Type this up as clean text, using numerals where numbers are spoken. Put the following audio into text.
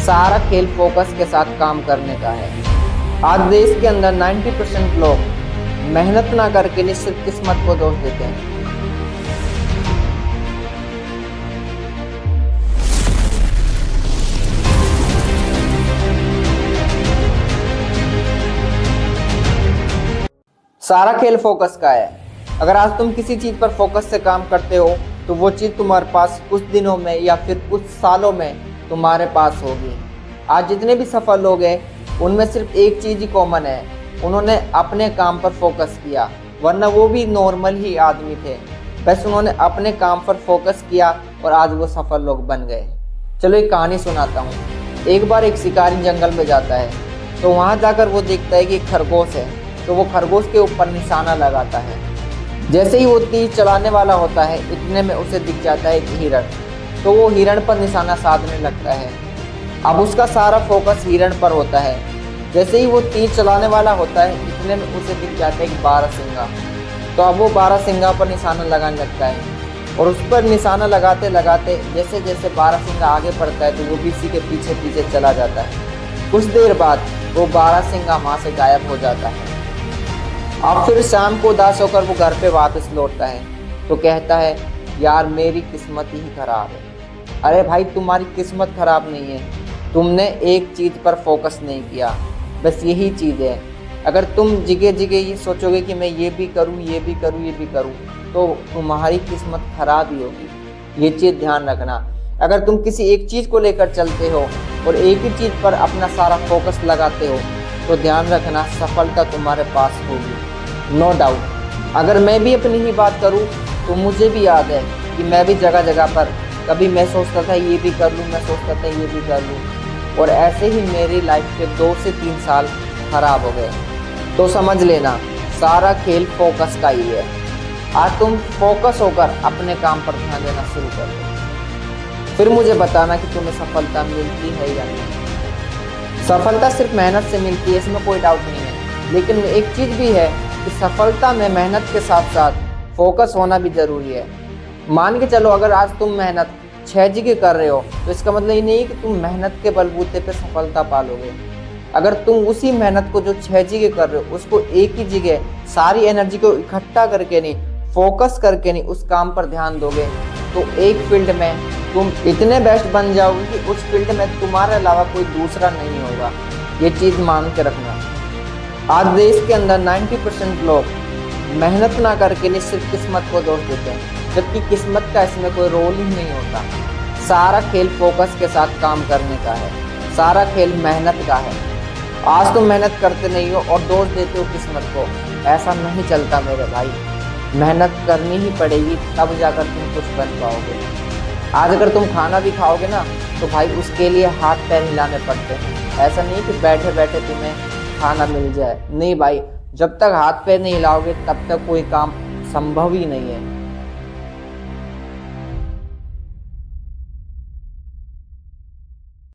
सारा खेल फोकस के साथ काम करने का है। आज देश के अंदर 90% लोग मेहनत ना करके नहीं सिर्फ किस्मत को दोष देते हैं। सारा खेल फोकस का है। अगर आज तुम किसी चीज पर फोकस से काम करते हो तो वो चीज तुम्हारे पास कुछ दिनों में या फिर कुछ सालों में तुम्हारे पास होगी। आज जितने भी सफल लोग हैं उनमें सिर्फ एक चीज ही कॉमन है, उन्होंने अपने काम पर फोकस किया, वरना वो भी नॉर्मल ही आदमी थे। बस उन्होंने अपने काम पर फोकस किया और आज वो सफल लोग बन गए। चलो एक कहानी सुनाता हूँ। एक बार एक शिकारी जंगल में जाता है तो वहाँ जाकर वो देखता है कि एक खरगोश है, तो वो खरगोश के ऊपर निशाना लगाता है। जैसे ही वो तीर चलाने वाला होता है इतने में उसे दिख जाता है एक हिरण, तो वो हिरण पर निशाना साधने लगता है। अब उसका सारा फोकस हिरण पर होता है। जैसे ही वो तीर चलाने वाला होता है इतने में उसे दिख जाता है एक बारहसिंगा, तो अब वो बारहसिंगा पर निशाना लगाने लगता है और उस पर निशाना लगाते लगाते जैसे जैसे बारहसिंगा आगे बढ़ता है तो वो भी इसी के पीछे पीछे चला जाता है। कुछ देर बाद वो बारहसिंगा वहाँ से गायब हो जाता है। अब फिर शाम को उदास होकर वो घर पे वापस लौटता है तो कहता है, यार मेरी किस्मत ही खराब है। अरे भाई तुम्हारी किस्मत खराब नहीं है, तुमने एक चीज़ पर फोकस नहीं किया, बस यही चीज़ है। अगर तुम जगह जगह ये सोचोगे कि मैं ये भी करूँ ये भी करूँ ये भी करूँ तो तुम्हारी किस्मत खराब ही होगी। ये चीज़ ध्यान रखना। अगर तुम किसी एक चीज़ को लेकर चलते हो और एक ही चीज़ पर अपना सारा फोकस लगाते हो तो ध्यान रखना सफलता तुम्हारे पास होगी, नो डाउट। अगर मैं भी अपनी ही बात करूँ तो मुझे भी याद है कि मैं भी जगह जगह पर कभी मैं सोचता था ये भी कर लूँ, मैं सोचता था ये भी कर लूँ, और ऐसे ही मेरी लाइफ के 2 से 3 साल खराब हो गए। तो समझ लेना सारा खेल फोकस का ही है। आज तुम फोकस होकर अपने काम पर ध्यान देना शुरू कर दो, फिर मुझे बताना कि तुम्हें सफलता मिलती है या नहीं। सफलता सिर्फ मेहनत से मिलती है, इसमें कोई डाउट नहीं है, लेकिन एक चीज़ भी है कि सफलता में मेहनत के साथ साथ फोकस होना भी ज़रूरी है। मान के चलो अगर आज तुम मेहनत 6 जगह कर रहे हो तो इसका मतलब ये नहीं कि तुम मेहनत के बलबूते पे सफलता पालोगे। अगर तुम उसी मेहनत को जो 6 जगह कर रहे हो उसको एक ही जगह सारी एनर्जी को इकट्ठा करके नहीं, फोकस करके नहीं उस काम पर ध्यान दोगे तो एक फील्ड में तुम इतने बेस्ट बन जाओगे कि उस फील्ड में तुम्हारे अलावा कोई दूसरा नहीं होगा। ये चीज़ मान के रखना। आज देश के अंदर 90% लोग मेहनत ना करके नहीं सिर्फ किस्मत को दोष देते हैं, जबकि किस्मत का इसमें कोई रोल ही नहीं होता। सारा खेल फोकस के साथ काम करने का है, सारा खेल मेहनत का है। आज तुम मेहनत करते नहीं हो और दोष देते हो किस्मत को, ऐसा नहीं चलता मेरे भाई। मेहनत करनी ही पड़ेगी तब जाकर तुम कुछ बन पाओगे। आज अगर तुम खाना भी खाओगे ना तो भाई उसके लिए हाथ पैर हिलाने पड़ते हैं। ऐसा नहीं कि बैठे बैठे तुम्हें खाना मिल जाए, नहीं भाई, जब तक हाथ पैर नहीं हिलाओगे तब तक कोई काम संभव ही नहीं है।